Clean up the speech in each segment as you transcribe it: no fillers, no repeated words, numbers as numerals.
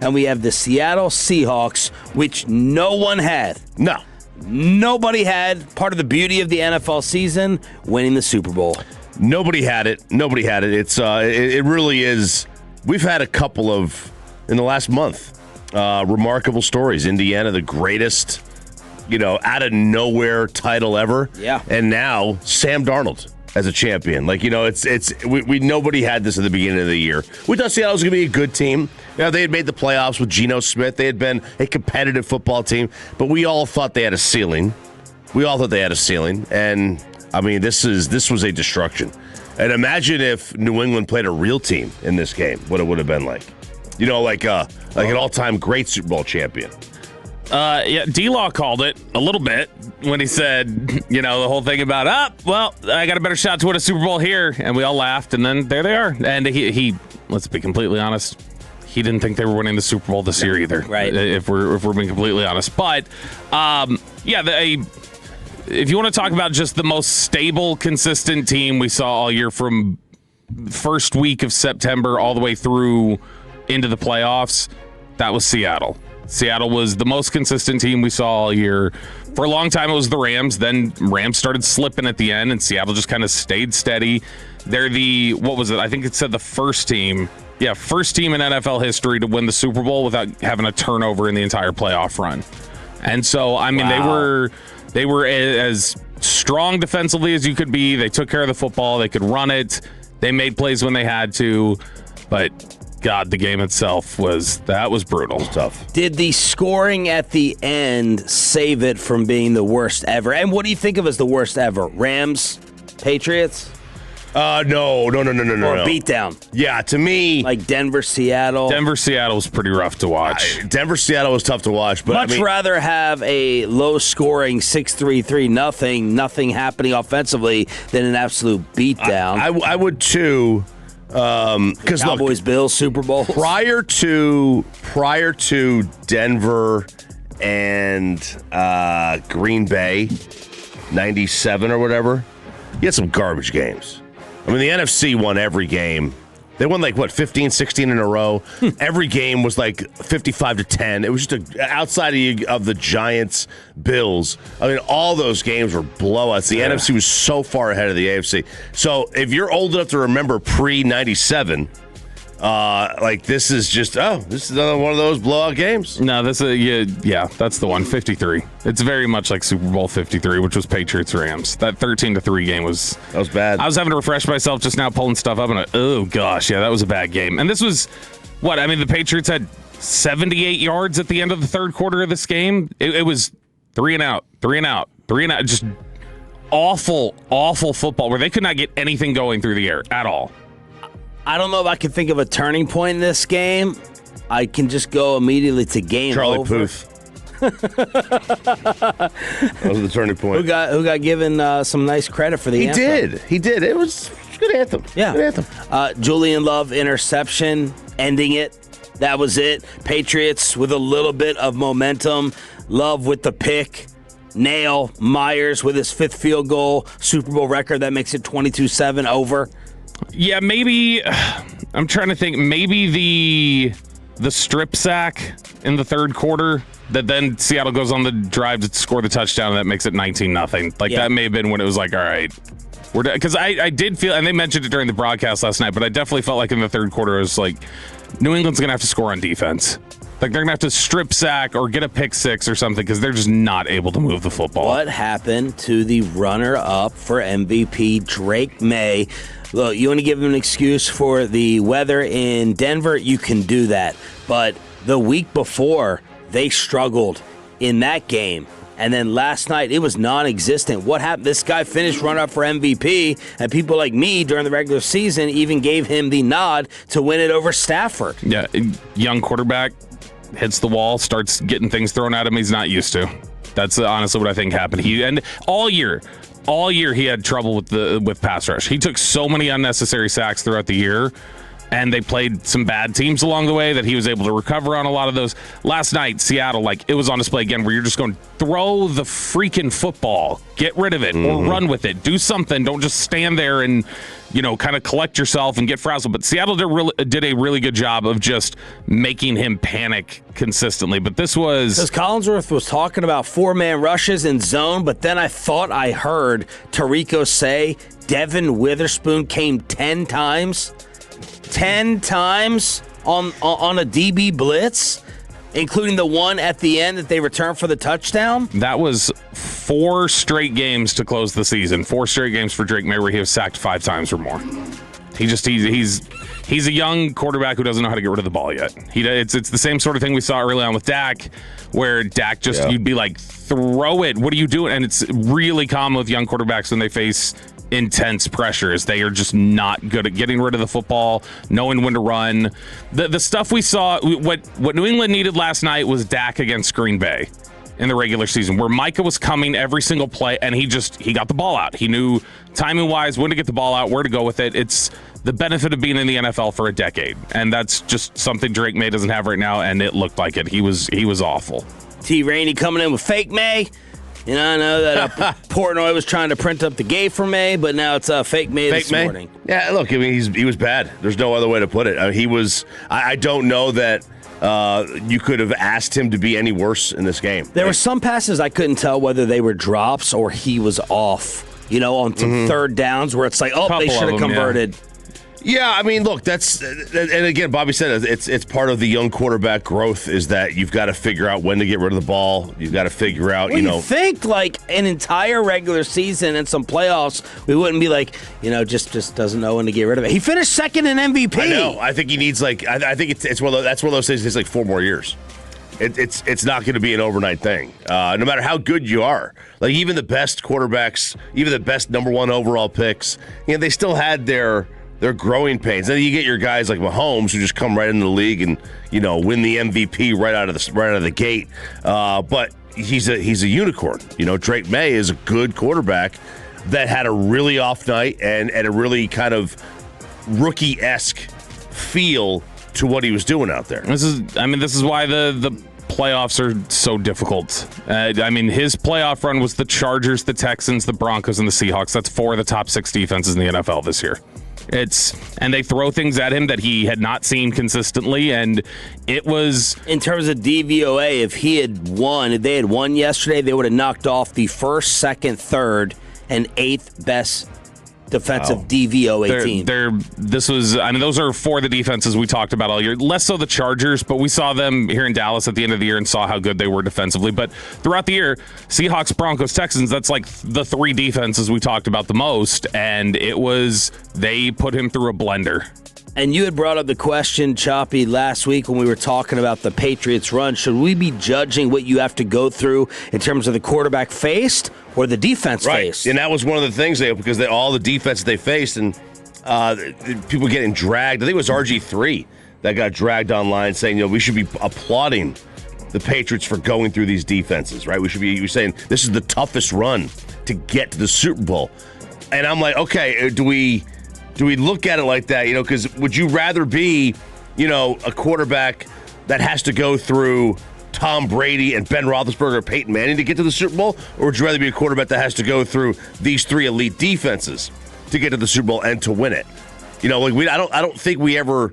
and we have the Seattle Seahawks, which no one had. No. Nobody had. Part of the beauty of the NFL season, winning the Super Bowl. Nobody had it. It really is. We've had a couple of, in the last month, remarkable stories. Indiana, the greatest, out of nowhere title ever. Yeah. And now Sam Darnold as a champion. We nobody had this at the beginning of the year. We thought Seattle was going to be a good team. They had made the playoffs with Geno Smith. They had been a competitive football team, but we all thought they had a ceiling. And I mean, this was a destruction. And imagine if New England played a real team in this game, what it would have been like. Like an all-time great Super Bowl champion. D-Law called it a little bit when he said, the whole thing about, I got a better shot to win a Super Bowl here. And we all laughed, and then there they are. And he let's be completely honest, he didn't think they were winning the Super Bowl this year either. Right. If we're being completely honest. But, if you want to talk about just the most stable, consistent team we saw all year from first week of September all the way through into the playoffs, that was Seattle. Seattle was the most consistent team we saw all year. For a long time, it was the Rams. Then Rams started slipping at the end, and Seattle just kind of stayed steady. They're I think it said the first team. Yeah, first team in NFL history to win the Super Bowl without having a turnover in the entire playoff run. And so, I mean, they were as strong defensively as you could be. They took care of the football. They could run it. They made plays when they had to. But God, the game itself was brutal. Tough. Did the scoring at the end save it from being the worst ever? And what do you think of as the worst ever? Rams, Patriots? No. Or beatdown? Yeah, to me, like Denver, Seattle. Denver, Seattle was pretty rough to watch. Denver, Seattle was tough to watch. But Much rather have a low-scoring 6-3-3 nothing happening offensively than an absolute beatdown. I would too. Because Cowboys, Bills, Super Bowl. Prior to Denver and Green Bay, 97 or whatever, you had some garbage games. I mean, the NFC won every game. They won 15, 16 in a row. Every game was 55-10. It was just outside of the Giants, Bills. I mean, all those games were blowouts. The NFC was so far ahead of the AFC. So if you're old enough to remember pre-97, this is another one of those blowout games. No, that's the one, 53. It's very much like Super Bowl 53, which was Patriots-Rams. That 13-3 game was bad. I was having to refresh myself just now pulling stuff up, and oh gosh, yeah, that was a bad game. And this was, the Patriots had 78 yards at the end of the third quarter of this game. It was 3 and out, just awful football where they could not get anything going through the air at all. I don't know if I can think of a turning point in this game. I can just go immediately to game Charlie over. Puth. That was the turning point. Who got given some nice credit for the anthem. He did. It was a good anthem. Yeah. Good anthem. Julian Love interception, ending it. That was it. Patriots with a little bit of momentum. Love with the pick. Nail. Myers with his 5th field goal. Super Bowl record. That makes it 22-7 over. Yeah, maybe I'm trying to think. Maybe the strip sack in the third quarter that then Seattle goes on the drive to score the touchdown and that makes it 19-0. That may have been when it was all right, we're because I did feel, and they mentioned it during the broadcast last night, but I definitely felt like in the third quarter it was New England's gonna have to score on defense. They're going to have to strip sack or get a pick six or something because they're just not able to move the football. What happened to the runner-up for MVP, Drake Maye? Look, you want to give him an excuse for the weather in Denver? You can do that. But the week before, they struggled in that game. And then last night, it was non-existent. What happened? This guy finished runner-up for MVP, and people like me during the regular season even gave him the nod to win it over Stafford. Yeah, young quarterback. Hits the wall, starts getting things thrown at him he's not used to. That's honestly what I think happened. And all year he had trouble with pass rush. He took so many unnecessary sacks throughout the year, and they played some bad teams along the way that he was able to recover on a lot of those. Last night, Seattle, it was on display again where you're just going, throw the freaking football. Get rid of it or run with it. Do something. Don't just stand there and kind of collect yourself and get frazzled. But Seattle did a really good job of just making him panic consistently. But this was... Because Collinsworth was talking about 4-man rushes in zone, but then I thought I heard Tarico say Devin Witherspoon came 10 times. 10 times on a DB blitz, including the one at the end that they returned for the touchdown. That was 4 straight games to close the season. 4 straight games for Drake Maye where he was sacked 5 times or more. He's a young quarterback who doesn't know how to get rid of the ball yet. It's the same sort of thing we saw early on with Dak, where Dak just you'd be like, throw it. What are you doing? And it's really common with young quarterbacks when they face intense pressures. They are just not good at getting rid of the football, knowing when to run. The stuff we saw, what New England needed last night was Dak against Green Bay in the regular season, where Micah was coming every single play, and he got the ball out. He knew timing-wise when to get the ball out, where to go with it. It's the benefit of being in the NFL for a decade, and that's just something Drake Maye doesn't have right now, and it looked like it. He was awful. T. Rainey coming in with fake May. I know that Portnoy was trying to print up the gay for May, but now it's fake May this morning. Yeah, look, he was bad. There's no other way to put it. He was. I don't know that you could have asked him to be any worse in this game. There were some passes I couldn't tell whether they were drops or he was off. On some third downs where it's like, they should have converted. Yeah, I mean, look, and again, Bobby said it's part of the young quarterback growth is that you've got to figure out when to get rid of the ball. You've got to figure out, you think like an entire regular season and some playoffs, we wouldn't be like, just doesn't know when to get rid of it. He finished second in MVP. I know. I think he needs I think it's one of those things. It's like 4 more years. It's not going to be an overnight thing. No matter how good you are, like even the best quarterbacks, even the best number 1 overall picks, they still had their growing pains. Then you get your guys like Mahomes who just come right into the league and win the MVP right out of the gate. But he's a unicorn. Drake Maye is a good quarterback that had a really off night and a really kind of rookie-esque feel to what he was doing out there. This is why the playoffs are so difficult. His playoff run was the Chargers, the Texans, the Broncos, and the Seahawks. That's 4 of the top 6 defenses in the NFL this year. And they throw things at him that he had not seen consistently, and it was... In terms of DVOA, if they had won yesterday, they would have knocked off the 1st, 2nd, 3rd, and 8th best defensive DVOA team. Those are 4 of the defenses we talked about all year. Less so the Chargers, but we saw them here in Dallas at the end of the year and saw how good they were defensively. But throughout the year, Seahawks, Broncos, Texans, that's like the 3 defenses we talked about the most, and they put him through a blender. And you had brought up the question, Choppy, last week when we were talking about the Patriots' run. Should we be judging what you have to go through in terms of the quarterback faced or the defense faced? And that was one of the things because all the defense they faced and people getting dragged. I think it was RG3 that got dragged online saying, we should be applauding the Patriots for going through these defenses, right? We should be saying this is the toughest run to get to the Super Bowl. And I'm like, okay, do we look at it like that? Because would you rather be, a quarterback that has to go through Tom Brady and Ben Roethlisberger or Peyton Manning to get to the Super Bowl, or would you rather be a quarterback that has to go through these 3 elite defenses to get to the Super Bowl and to win it? I don't think we never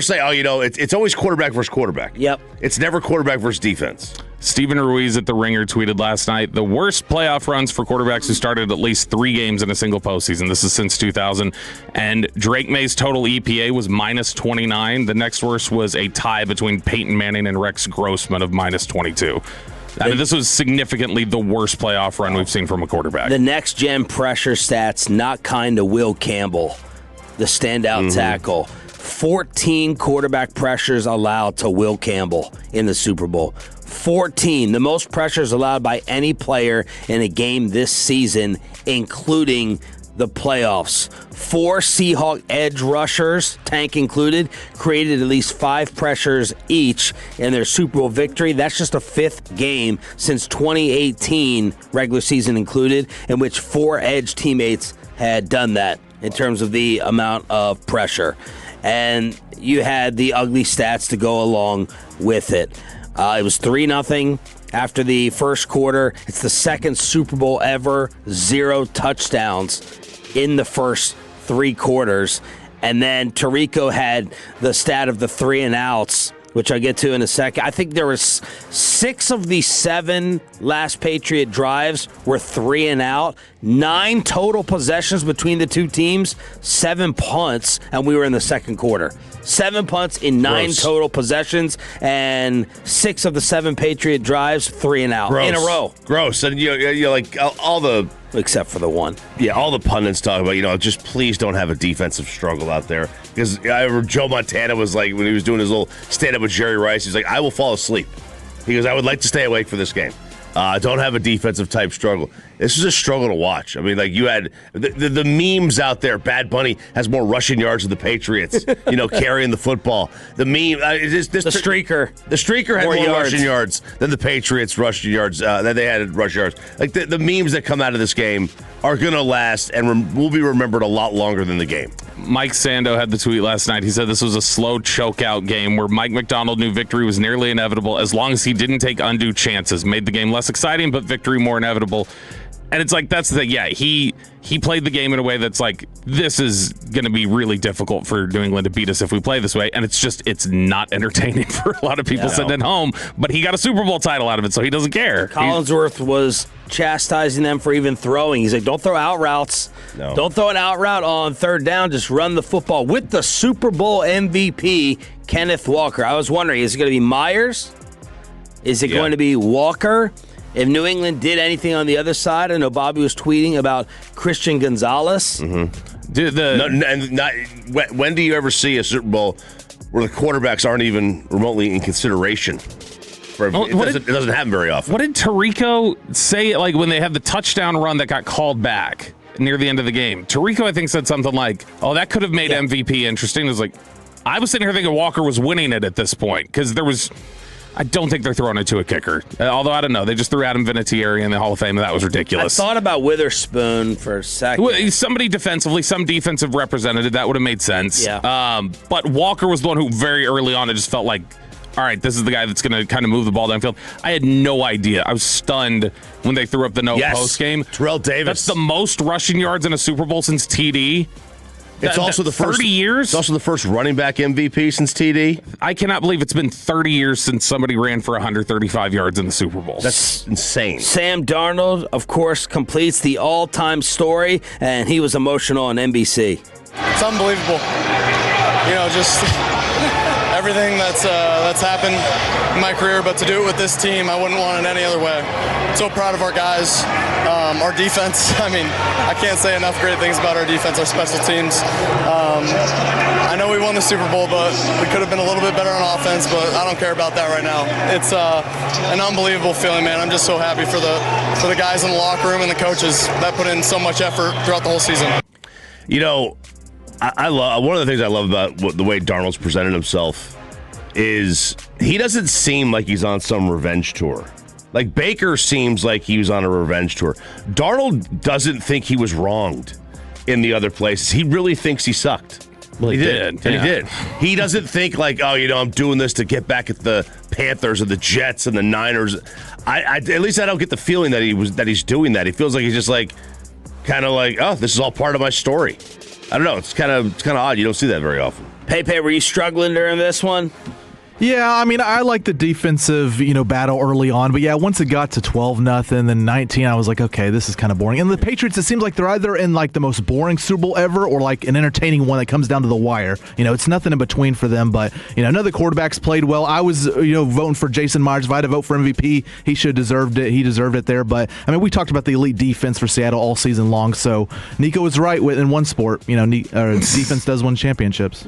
say, it's always quarterback versus quarterback. Yep. It's never quarterback versus defense. Stephen Ruiz at The Ringer tweeted last night, the worst playoff runs for quarterbacks who started at least 3 games in a single postseason. This is since 2000. And Drake Maye's total EPA was -29. The next worst was a tie between Peyton Manning and Rex Grossman of -22. This was significantly the worst playoff run we've seen from a quarterback. The next-gen pressure stats, not kind of Will Campbell, the standout tackle. 14 quarterback pressures allowed to Will Campbell in the Super Bowl. 14, the most pressures allowed by any player in a game this season, including the playoffs. 4 Seahawk edge rushers, Tank included, created at least 5 pressures each in their Super Bowl victory. That's just a 5th game since 2018, regular season included, in which 4 edge teammates had done that in terms of the amount of pressure. And you had the ugly stats to go along with it. It was 3-0 after the first quarter. It's the 2nd Super Bowl ever, 0 touchdowns in the first 3 quarters. And then Tirico had the stat of the 3 and outs, which I'll get to in a second. I think there was 6 of the 7 last Patriot drives were 3 and out. 9 total possessions between the two teams, 7 punts, and we were in the second quarter. 7 punts in 9 total possessions, and 6 of the 7 Patriot drives, 3 and out in a row. Gross. And you're like all the... Except for the one. Yeah, all the pundits talk about, just please don't have a defensive struggle out there. Because I remember Joe Montana was like, when he was doing his little stand-up with Jerry Rice, he's like, I will fall asleep. He goes, I would like to stay awake for this game. Don't have a defensive type struggle. This is a struggle to watch. I mean, like you had the memes out there. Bad Bunny has more rushing yards than the Patriots, carrying the football. The meme, the streaker. The streaker had more rushing yards than the Patriots rushing yards, that they had rush yards. Like the memes that come out of this game are going to last and will be remembered a lot longer than the game. Mike Sando had the tweet last night. He said this was a slow chokeout game where Mike McDonald knew victory was nearly inevitable as long as he didn't take undue chances. Made the game less exciting, but victory more inevitable. And it's like, that's the thing. Yeah, he played the game in a way that's like, this is going to be really difficult for New England to beat us if we play this way. And it's not entertaining for a lot of people sitting at home. But he got a Super Bowl title out of it, so he doesn't care. Collinsworth was chastising them for even throwing. He's like, don't throw out routes. No. Don't throw an out route on third down. Just run the football with the Super Bowl MVP, Kenneth Walker. I was wondering, is it going to be Myers? Is it going to be Walker? If New England did anything on the other side, I know Bobby was tweeting about Christian Gonzalez. Mm-hmm. When do you ever see a Super Bowl where the quarterbacks aren't even remotely in consideration? It doesn't happen very often. What did Tirico say, like, when they had the touchdown run that got called back near the end of the game? Tirico, I think, said something like, oh, that could have made MVP interesting. It was like, I was sitting here thinking Walker was winning it at this point because I don't think they're throwing it to a kicker. Although, I don't know. They just threw Adam Vinatieri in the Hall of Fame, and that was ridiculous. I thought about Witherspoon for a second. Well, somebody defensively, some defensive representative, that would have made sense. Yeah. But Walker was the one who very early on, it just felt like, all right, this is the guy that's going to kind of move the ball downfield. I had no idea. I was stunned when they threw up the post game. Terrell Davis. That's the most rushing yards in a Super Bowl since TD. It's also the first 30 years. It's also the first running back MVP since TD. I cannot believe it's been 30 years since somebody ran for 135 yards in the Super Bowl. That's insane. Sam Darnold, of course, completes the all-time story, and he was emotional on NBC. It's unbelievable. Just everything that's happened in my career, but to do it with this team, I wouldn't want it any other way. So proud of our guys, our defense. I mean, I can't say enough great things about our defense, our special teams. I know we won the Super Bowl, but we could have been a little bit better on offense, but I don't care about that right now. It's an unbelievable feeling, man. I'm just so happy for the guys in the locker room and the coaches that put in so much effort throughout the whole season. I love one of the things I love about the way Darnold's presented himself is he doesn't seem like he's on some revenge tour. Like Baker seems like he was on a revenge tour. Darnold doesn't think he was wronged in the other places. He really thinks he sucked. Well, he did. And he did. He doesn't think like, I'm doing this to get back at the Panthers and the Jets and the Niners. At least I don't get the feeling that he's doing that. He feels like he's just like kind of like, oh, this is all part of my story. I don't know. It's kind of odd. You don't see that very often. Pepe, were you struggling during this one? Yeah, I mean, I like the defensive, battle early on, but yeah, once it got to 12-0, then 19, I was like, okay, this is kind of boring. And the Patriots, it seems like they're either in like the most boring Super Bowl ever or like an entertaining one that comes down to the wire. It's nothing in between for them, but none of the quarterbacks played well. I was, voting for Jason Myers. If I had to vote for MVP, he should have deserved it. He deserved it there. But I mean, we talked about the elite defense for Seattle all season long. So Nico was right in one sport. Defense does win championships.